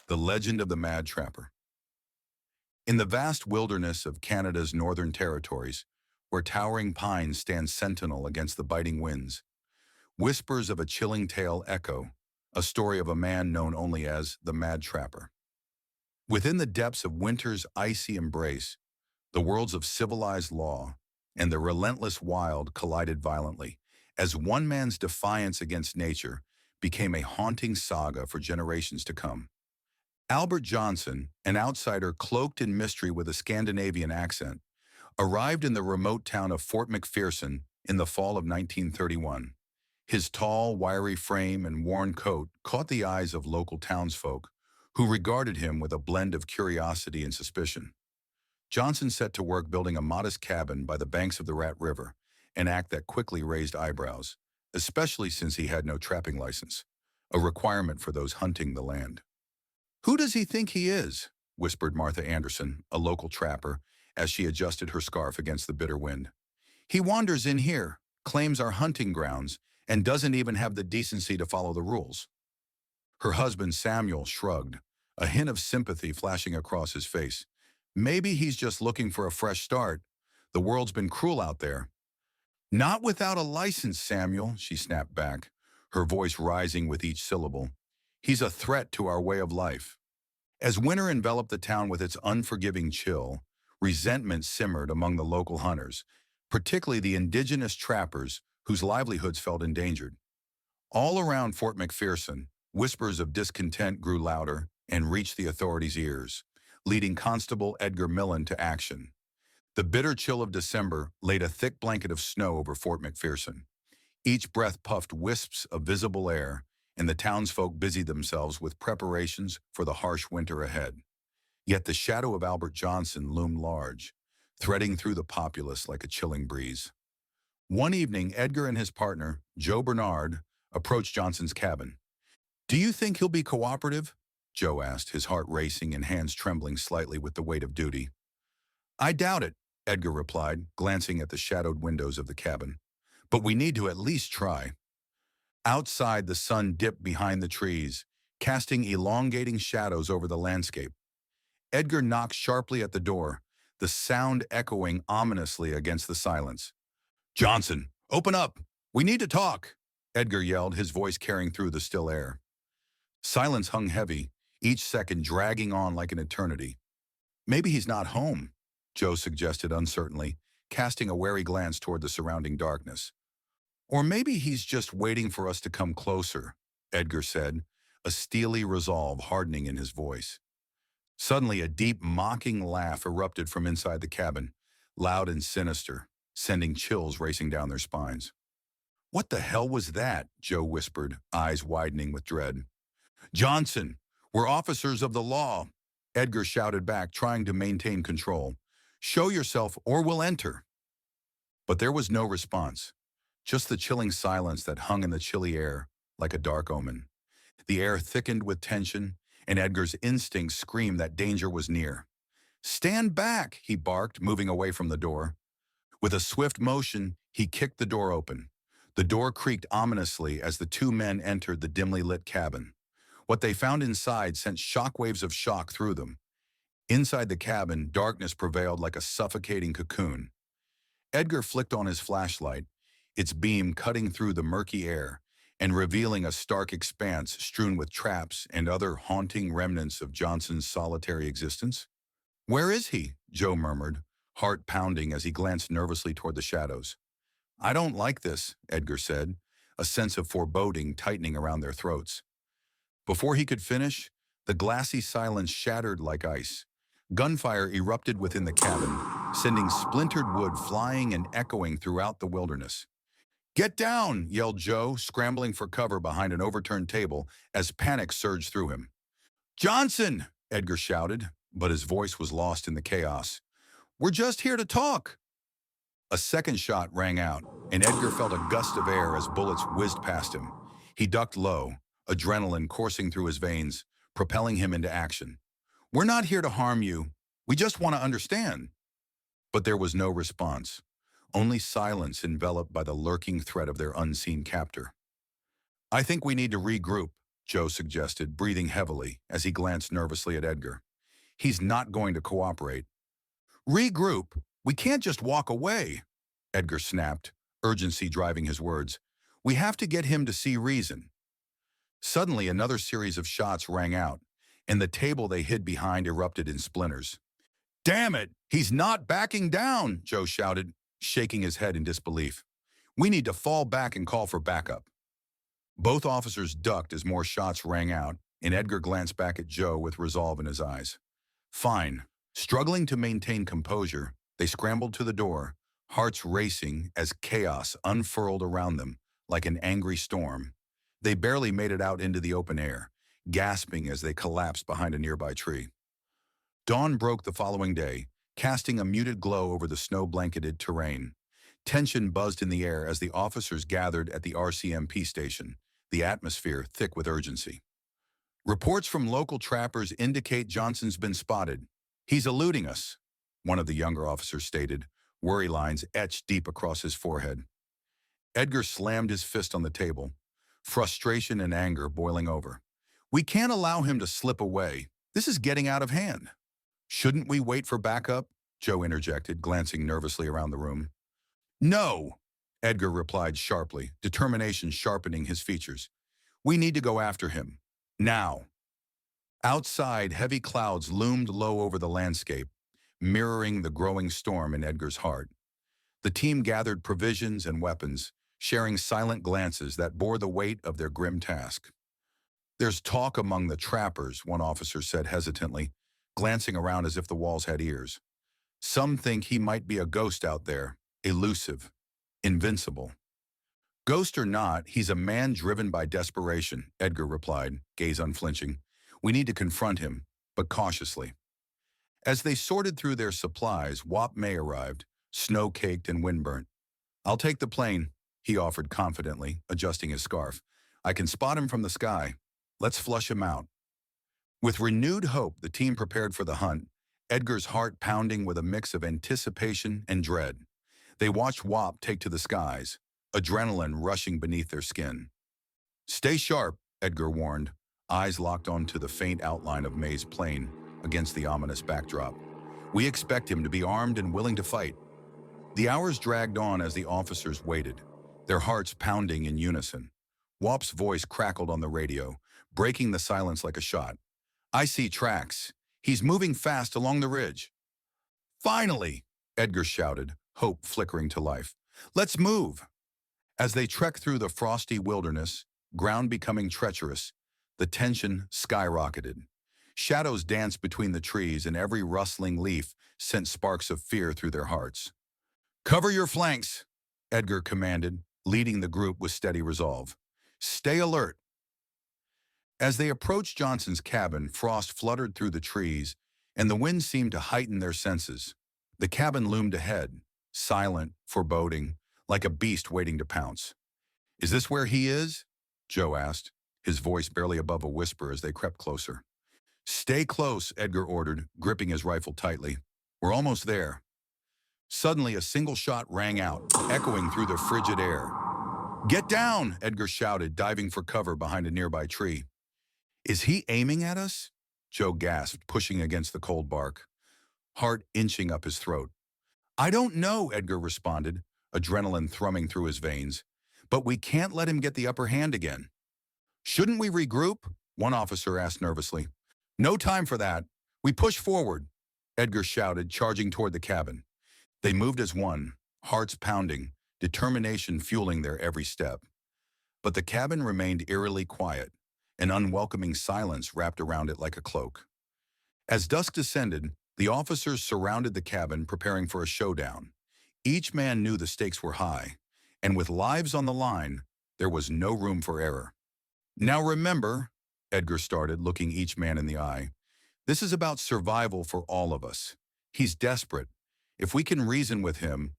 The Legend of the Mad Trapper. In the vast wilderness of Canada's northern territories, where towering pines stand sentinel against the biting winds, whispers of a chilling tale echo, a story of a man known only as the Mad Trapper. Within the depths of winter's icy embrace, the worlds of civilized law and the relentless wild collided violently, as one man's defiance against nature became a haunting saga for generations to come. Albert Johnson, an outsider cloaked in mystery with a Scandinavian accent, arrived in the remote town of Fort McPherson in the fall of 1931. His tall, wiry frame and worn coat caught the eyes of local townsfolk, who regarded him with a blend of curiosity and suspicion. Johnson set to work building a modest cabin by the banks of the Rat River, an act that quickly raised eyebrows, especially since he had no trapping license, a requirement for those hunting the land. "Who does he think he is?" whispered Martha Anderson, a local trapper, as she adjusted her scarf against the bitter wind. "He wanders in here, claims our hunting grounds, and doesn't even have the decency to follow the rules." Her husband Samuel shrugged, a hint of sympathy flashing across his face. "Maybe he's just looking for a fresh start. The world's been cruel out there." "Not without a license, Samuel," she snapped back, her voice rising with each syllable. "He's a threat to our way of life." As winter enveloped the town with its unforgiving chill, resentment simmered among the local hunters, particularly the indigenous trappers whose livelihoods felt endangered. All around Fort McPherson, whispers of discontent grew louder and reached the authorities' ears, leading Constable Edgar Millen to action. The bitter chill of December laid a thick blanket of snow over Fort McPherson. Each breath puffed wisps of visible air, and the townsfolk busied themselves with preparations for the harsh winter ahead. Yet the shadow of Albert Johnson loomed large, threading through the populace like a chilling breeze. One evening, Edgar and his partner, Joe Bernard, approached Johnson's cabin. "Do you think he'll be cooperative?" Joe asked, his heart racing and hands trembling slightly with the weight of duty. "I doubt it," Edgar replied, glancing at the shadowed windows of the cabin. "But we need to at least try." Outside, the sun dipped behind the trees, casting elongating shadows over the landscape. Edgar knocked sharply at the door, the sound echoing ominously against the silence. "Johnson, open up! We need to talk!" Edgar yelled, his voice carrying through the still air. Silence hung heavy, each second dragging on like an eternity. "Maybe he's not home," Joe suggested uncertainly, casting a wary glance toward the surrounding darkness. "Or maybe he's just waiting for us to come closer," Edgar said, a steely resolve hardening in his voice. Suddenly, a deep, mocking laugh erupted from inside the cabin, loud and sinister, sending chills racing down their spines. "What the hell was that?" Joe whispered, eyes widening with dread. "Johnson, we're officers of the law," Edgar shouted back, trying to maintain control. "Show yourself or we'll enter." But there was no response, just the chilling silence that hung in the chilly air like a dark omen. The air thickened with tension, and Edgar's instincts screamed that danger was near. "Stand back," he barked, moving away from the door. With a swift motion, he kicked the door open. The door creaked ominously as the two men entered the dimly lit cabin. What they found inside sent shockwaves of shock through them. Inside the cabin, darkness prevailed like a suffocating cocoon. Edgar flicked on his flashlight, its beam cutting through the murky air and revealing a stark expanse strewn with traps and other haunting remnants of Johnson's solitary existence. "Where is he?" Joe murmured, heart pounding as he glanced nervously toward the shadows. "I don't like this," Edgar said, a sense of foreboding tightening around their throats. Before he could finish, the glassy silence shattered like ice. Gunfire erupted within the cabin, sending splintered wood flying and echoing throughout the wilderness. "Get down!" yelled Joe, scrambling for cover behind an overturned table as panic surged through him. "Johnson!" Edgar shouted, but his voice was lost in the chaos. "We're just here to talk!" A second shot rang out, and Edgar felt a gust of air as bullets whizzed past him. He ducked low, adrenaline coursing through his veins, propelling him into action. "We're not here to harm you. We just want to understand." But there was no response, only silence enveloped by the lurking threat of their unseen captor. "I think we need to regroup," Joe suggested, breathing heavily as he glanced nervously at Edgar. He's not going to cooperate. Regroup. We can't just walk away, Edgar snapped, urgency driving his words. We have to get him to see reason. Suddenly, another series of shots rang out, and the table they hid behind erupted in splinters. Damn it! He's not backing down, Joe shouted, shaking his head in disbelief. We need to fall back and call for backup. Both officers ducked as more shots rang out, and Edgar glanced back at Joe with resolve in his eyes. Fine. Struggling to maintain composure, they scrambled to the door, hearts racing as chaos unfurled around them like an angry storm. They barely made it out into the open air, gasping as they collapsed behind a nearby tree. Dawn broke the following day, casting a muted glow over the snow-blanketed terrain. Tension buzzed in the air as the officers gathered at the RCMP station, the atmosphere thick with urgency. Reports from local trappers indicate Johnson's been spotted. He's eluding us, one of the younger officers stated, worry lines etched deep across his forehead. Edgar slammed his fist on the table, frustration and anger boiling over. We can't allow him to slip away. This is getting out of hand. Shouldn't we wait for backup? Joe interjected, glancing nervously around the room. No, Edgar replied sharply, determination sharpening his features. We need to go after him. Now. Outside, heavy clouds loomed low over the landscape, mirroring the growing storm in Edgar's heart. The team gathered provisions and weapons, sharing silent glances that bore the weight of their grim task. There's talk among the trappers, one officer said hesitantly, glancing around as if the walls had ears. Some think he might be a ghost out there, elusive, invincible. Ghost or not, he's a man driven by desperation, Edgar replied, gaze unflinching. We need to confront him, but cautiously. As they sorted through their supplies, Wap May arrived, snow-caked and windburnt. I'll take the plane, he offered confidently, adjusting his scarf. I can spot him from the sky. Let's flush him out. With renewed hope, the team prepared for the hunt, Edgar's heart pounding with a mix of anticipation and dread. They watched Wap take to the skies, adrenaline rushing beneath their skin. Stay sharp, Edgar warned, eyes locked onto the faint outline of May's plane against the ominous backdrop. We expect him to be armed and willing to fight. The hours dragged on as the officers waited, their hearts pounding in unison. Wap's voice crackled on the radio, breaking the silence like a shot. I see tracks. He's moving fast along the ridge. Finally, Edgar shouted, hope flickering to life. Let's move. As they trekked through the frosty wilderness, ground becoming treacherous, the tension skyrocketed. Shadows danced between the trees, and every rustling leaf sent sparks of fear through their hearts. Cover your flanks, Edgar commanded, leading the group with steady resolve. Stay alert. As they approached Johnson's cabin, frost fluttered through the trees, and the wind seemed to heighten their senses. The cabin loomed ahead, silent, foreboding, like a beast waiting to pounce. Is this where he is? Joe asked, his voice barely above a whisper as they crept closer. Stay close, Edgar ordered, gripping his rifle tightly. We're almost there. Suddenly, a single shot rang out, echoing through the frigid air. Get down, Edgar shouted, diving for cover behind a nearby tree. Is he aiming at us? Joe gasped, pushing against the cold bark, heart inching up his throat. I don't know, Edgar responded, adrenaline thrumming through his veins. But we can't let him get the upper hand again. Shouldn't we regroup? One officer asked nervously. No time for that. We push forward, Edgar shouted, charging toward the cabin. They moved as one, hearts pounding, determination fueling their every step. But the cabin remained eerily quiet, an unwelcoming silence wrapped around it like a cloak. As dusk descended, the officers surrounded the cabin, preparing for a showdown. Each man knew the stakes were high, and with lives on the line, there was no room for error. Now remember, Edgar started, looking each man in the eye, this is about survival for all of us. He's desperate. If we can reason with him.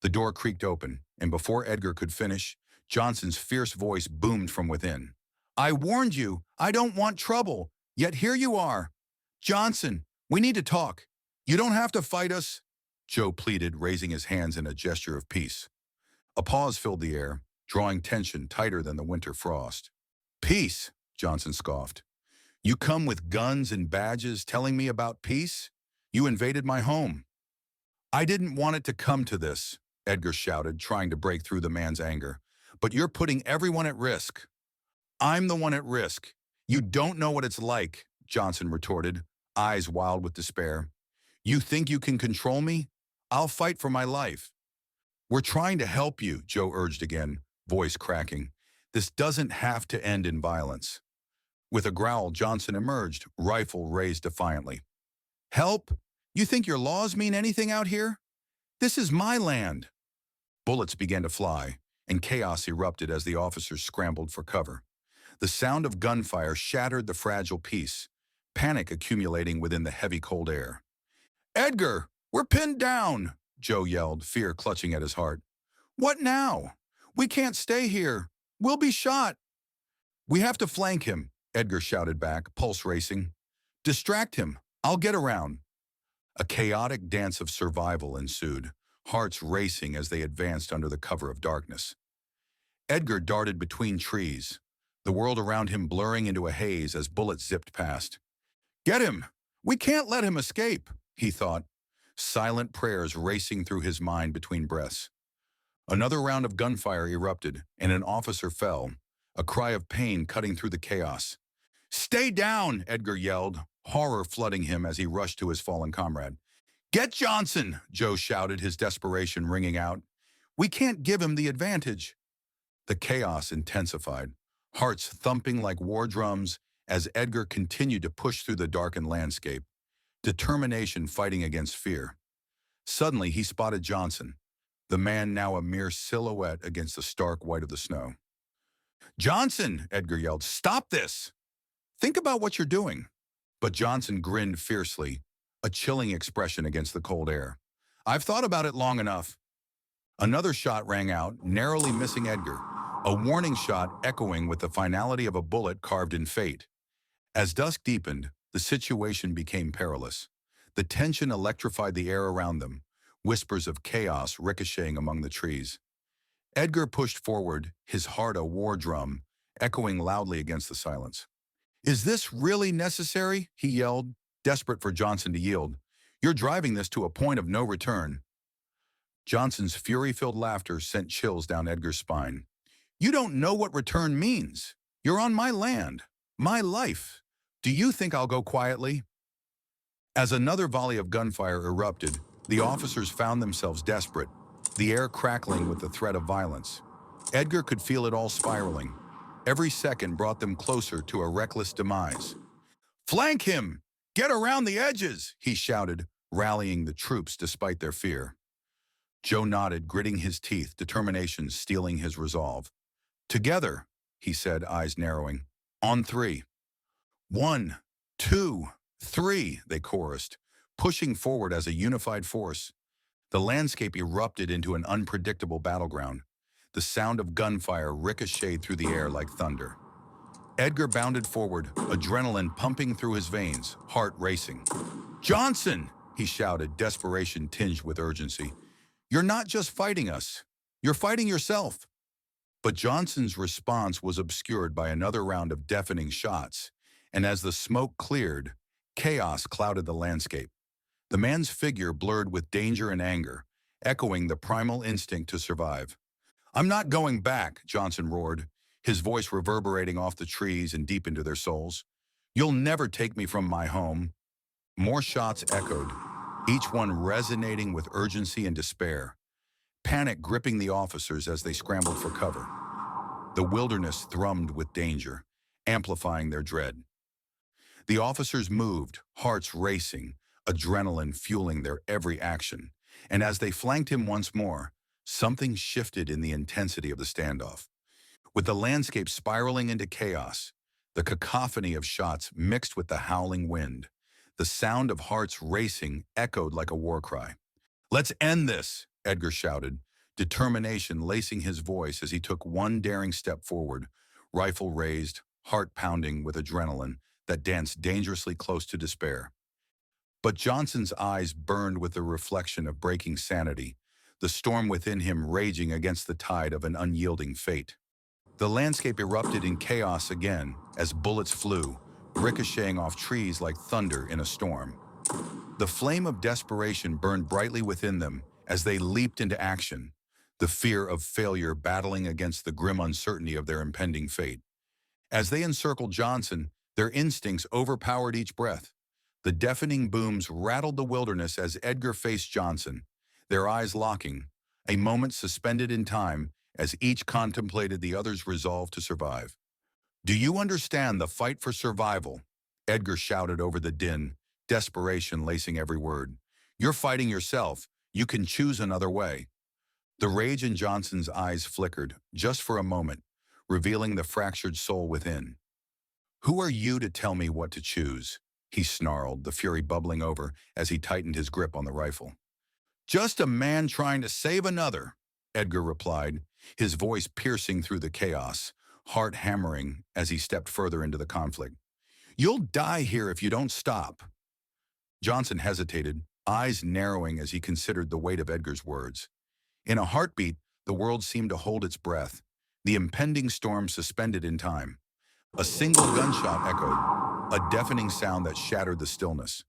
The door creaked open, and before Edgar could finish, Johnson's fierce voice boomed from within. I warned you, I don't want trouble, yet here you are. Johnson, we need to talk. You don't have to fight us, Joe pleaded, raising his hands in a gesture of peace. A pause filled the air, drawing tension tighter than the winter frost. Peace, Johnson scoffed. You come with guns and badges telling me about peace? You invaded my home. I didn't want it to come to this, Edgar shouted, trying to break through the man's anger. But you're putting everyone at risk. I'm the one at risk. You don't know what it's like, Johnson retorted, eyes wild with despair. You think you can control me? I'll fight for my life. We're trying to help you, Joe urged again, voice cracking. This doesn't have to end in violence. With a growl, Johnson emerged, rifle raised defiantly. Help? You think your laws mean anything out here? This is my land. Bullets began to fly, and chaos erupted as the officers scrambled for cover. The sound of gunfire shattered the fragile peace, panic accumulating within the heavy cold air. Edgar, we're pinned down, Joe yelled, fear clutching at his heart. What now? We can't stay here. We'll be shot. We have to flank him, Edgar shouted back, pulse racing. Distract him. I'll get around. A chaotic dance of survival ensued, hearts racing as they advanced under the cover of darkness. Edgar darted between trees, the world around him blurring into a haze as bullets zipped past. Get him! We can't let him escape, he thought, silent prayers racing through his mind between breaths. Another round of gunfire erupted, and an officer fell, a cry of pain cutting through the chaos. Stay down, Edgar yelled, horror flooding him as he rushed to his fallen comrade. Get Johnson, Joe shouted, his desperation ringing out. We can't give him the advantage. The chaos intensified, hearts thumping like war drums as Edgar continued to push through the darkened landscape, determination fighting against fear. Suddenly, he spotted Johnson, the man now a mere silhouette against the stark white of the snow. Johnson, Edgar yelled, stop this! Think about what you're doing. But Johnson grinned fiercely, a chilling expression against the cold air. I've thought about it long enough. Another shot rang out, narrowly missing Edgar, a warning shot echoing with the finality of a bullet carved in fate. As dusk deepened, the situation became perilous. The tension electrified the air around them, whispers of chaos ricocheting among the trees. Edgar pushed forward, his heart a war drum, echoing loudly against the silence. Is this really necessary? He yelled, desperate for Johnson to yield. You're driving this to a point of no return. Johnson's fury-filled laughter sent chills down Edgar's spine. You don't know what return means. You're on my land, my life. Do you think I'll go quietly? As another volley of gunfire erupted, the officers found themselves desperate, the air crackling with the threat of violence. Edgar could feel it all spiraling. Every second brought them closer to a reckless demise. Flank him! Get around the edges, he shouted, rallying the troops despite their fear. Joe nodded, gritting his teeth, determination stealing his resolve. Together, he said, eyes narrowing. On three. 1, 2, 3, they chorused, pushing forward as a unified force. The landscape erupted into an unpredictable battleground. The sound of gunfire ricocheted through the air like thunder. Edgar bounded forward, adrenaline pumping through his veins, heart racing. Johnson, he shouted, desperation tinged with urgency. You're not just fighting us. You're fighting yourself. But Johnson's response was obscured by another round of deafening shots, and as the smoke cleared, chaos clouded the landscape. The man's figure blurred with danger and anger, echoing the primal instinct to survive. I'm not going back, Johnson roared, his voice reverberating off the trees and deep into their souls. You'll never take me from my home. More shots echoed, each one resonating with urgency and despair, panic gripping the officers as they scrambled for cover. The wilderness thrummed with danger, amplifying their dread. The officers moved, hearts racing, adrenaline fueling their every action, and as they flanked him once more, something shifted in the intensity of the standoff. With the landscape spiraling into chaos, the cacophony of shots mixed with the howling wind, the sound of hearts racing echoed like a war cry. Let's end this, Edgar shouted, determination lacing his voice as he took one daring step forward, rifle raised, heart pounding with adrenaline that danced dangerously close to despair. But Johnson's eyes burned with the reflection of breaking sanity, the storm within him raging against the tide of an unyielding fate. The landscape erupted in chaos again as bullets flew, ricocheting off trees like thunder in a storm. The flame of desperation burned brightly within them as they leaped into action, the fear of failure battling against the grim uncertainty of their impending fate. As they encircled Johnson, their instincts overpowered each breath. The deafening booms rattled the wilderness as Edgar faced Johnson, their eyes locking, a moment suspended in time as each contemplated the other's resolve to survive. "Do you understand the fight for survival?" Edgar shouted over the din, desperation lacing every word. "You're fighting yourself. You can choose another way." The rage in Johnson's eyes flickered, just for a moment, revealing the fractured soul within. "Who are you to tell me what to choose?" he snarled, the fury bubbling over as he tightened his grip on the rifle. "Just a man trying to save another," Edgar replied, his voice piercing through the chaos, heart hammering as he stepped further into the conflict. "You'll die here if you don't stop." Johnson hesitated, eyes narrowing as he considered the weight of Edgar's words. In a heartbeat, the world seemed to hold its breath, the impending storm suspended in time. A single gunshot echoed, a deafening sound that shattered the stillness.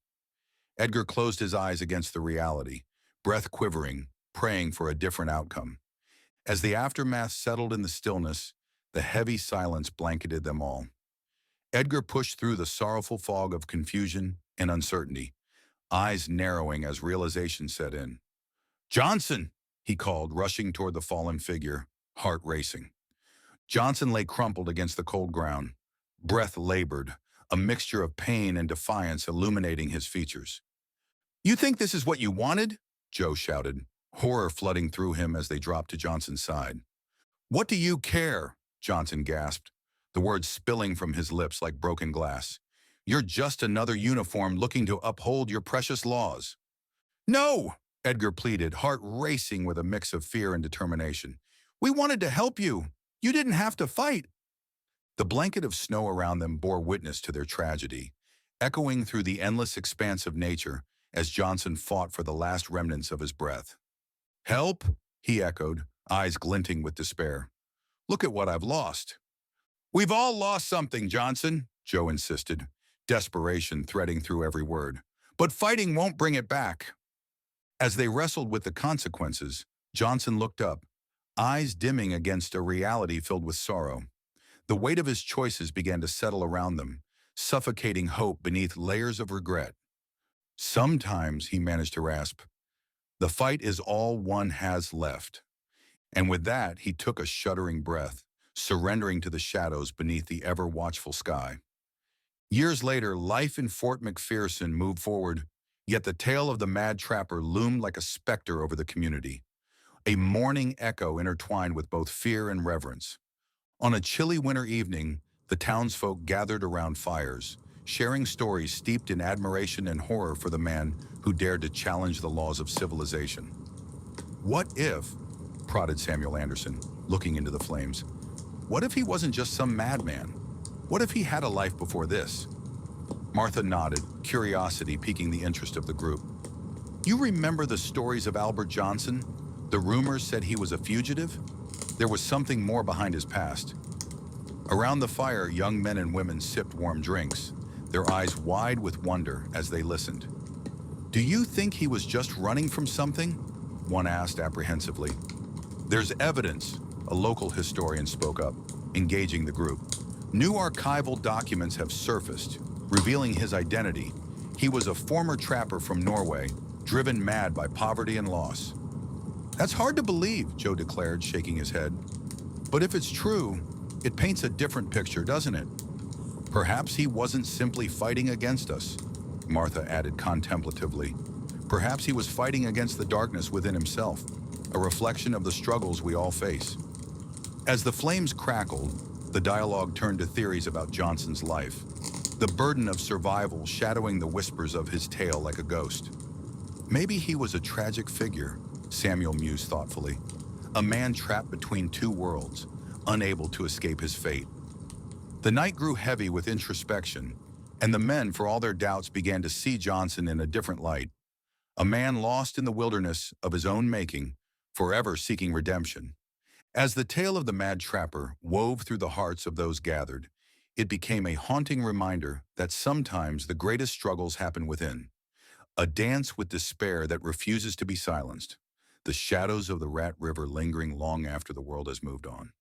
Edgar closed his eyes against the reality, breath quivering, praying for a different outcome. As the aftermath settled in the stillness, the heavy silence blanketed them all. Edgar pushed through the sorrowful fog of confusion and uncertainty, eyes narrowing as realization set in. "Johnson!" he called, rushing toward the fallen figure, heart racing. Johnson lay crumpled against the cold ground, breath labored, a mixture of pain and defiance illuminating his features. "You think this is what you wanted?" Joe shouted, horror flooding through him as they dropped to Johnson's side. "What do you care?" Johnson gasped, the words spilling from his lips like broken glass. "You're just another uniform looking to uphold your precious laws." "No!" Edgar pleaded, heart racing with a mix of fear and determination. "We wanted to help you. You didn't have to fight." The blanket of snow around them bore witness to their tragedy, echoing through the endless expanse of nature as Johnson fought for the last remnants of his breath. "Help?" he echoed, eyes glinting with despair. "Look at what I've lost." "We've all lost something, Johnson," Joe insisted, desperation threading through every word. "But fighting won't bring it back." As they wrestled with the consequences, Johnson looked up, eyes dimming against a reality filled with sorrow. The weight of his choices began to settle around them, suffocating hope beneath layers of regret. "Sometimes," he managed to rasp, "the fight is all one has left." And with that, he took a shuddering breath, surrendering to the shadows beneath the ever-watchful sky. Years later, life in Fort McPherson moved forward, yet the tale of the mad trapper loomed like a specter over the community, a mourning echo intertwined with both fear and reverence. On a chilly winter evening, the townsfolk gathered around fires, sharing stories steeped in admiration and horror for the man who dared to challenge the laws of civilization. "What if," prodded Samuel Anderson, looking into the flames, "what if he wasn't just some madman? What if he had a life before this?" Martha nodded, curiosity piquing the interest of the group. "You remember the stories of Albert Johnson? The rumors said he was a fugitive? There was something more behind his past." Around the fire, young men and women sipped warm drinks, their eyes wide with wonder as they listened. "Do you think he was just running from something?" one asked apprehensively. "There's evidence," a local historian spoke up, engaging the group. "New archival documents have surfaced, revealing his identity. He was a former trapper from Norway, driven mad by poverty and loss." "That's hard to believe," Joe declared, shaking his head. "But if it's true, it paints a different picture, doesn't it?" "Perhaps he wasn't simply fighting against us," Martha added contemplatively. "Perhaps he was fighting against the darkness within himself, a reflection of the struggles we all face." As the flames crackled, the dialogue turned to theories about Johnson's life, the burden of survival shadowing the whispers of his tale like a ghost. "Maybe he was a tragic figure," Samuel mused thoughtfully, "a man trapped between two worlds, unable to escape his fate." The night grew heavy with introspection, and the men, for all their doubts, began to see Johnson in a different light. A man lost in the wilderness of his own making, forever seeking redemption. As the tale of the mad trapper wove through the hearts of those gathered, it became a haunting reminder that sometimes the greatest struggles happen within, a dance with despair that refuses to be silenced, the shadows of the Rat River lingering long after the world has moved on.